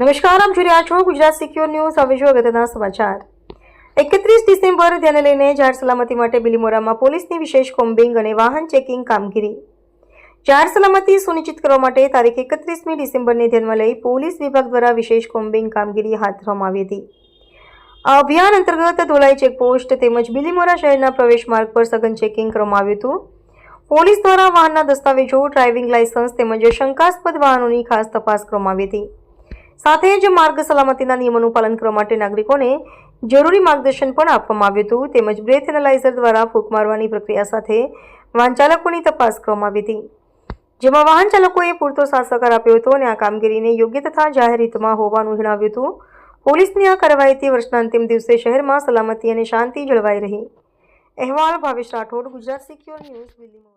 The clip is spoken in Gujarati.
નમસ્કાર, આપ જોઈ રહ્યા છો ગુજરાત સિક્યોર ન્યૂઝ. હવે જો અગત્યના સમાચાર. 31 ડિસેમ્બર ધ્યાને લઈને જાહેર સલામતી માટે બિલીમોરામાં પોલીસની વિશેષ કોમ્બિંગ અને વાહન ચેકિંગ કામગીરી. જાહેર સલામતી સુનિશ્ચિત કરવા માટે તારીખ 31મી ડિસેમ્બરને ધ્યાનમાં લઈ પોલીસ વિભાગ દ્વારા વિશેષ કોમ્બિંગ કામગીરી હાથ ધરવામાં આવી હતી. આ અભિયાન અંતર્ગત ધોલાઈ ચેકપોસ્ટ તેમજ બિલીમોરા શહેરના પ્રવેશ માર્ગ પર સઘન ચેકિંગ કરવામાં આવ્યું હતું. પોલીસ દ્વારા વાહનના દસ્તાવેજો, ડ્રાઇવિંગ લાયસન્સ તેમજ શંકાસ્પદ વાહનોની ખાસ તપાસ કરવામાં આવી હતી. સાથે જ માર્ગ સલામતીના નિયમોનું પાલન કરવા માટે નાગરિકોને જરૂરી માર્ગદર્શન પણ આપવામાં આવ્યું હતું. તેમજ બ્રેથ એનાલાઇઝર દ્વારા ફૂંક મારવાની પ્રક્રિયા સાથે વાહન ચાલકોની તપાસ કરવામાં આવી હતી, જેમાં વાહન ચાલકોએ પૂરતો સાથ સહકાર આપ્યો હતો અને આ કામગીરીને યોગ્ય તથા જાહેર હિતમાં હોવાનું જણાવ્યું હતું. પોલીસની આ કાર્યવાહીથી વર્ષના અંતિમ દિવસે શહેરમાં સલામતી અને શાંતિ જળવાઈ રહી. અહેવાલ ભાવેશ રાઠોડ, ગુજરાત સિક્યોર ન્યૂઝ, દિલ્હી.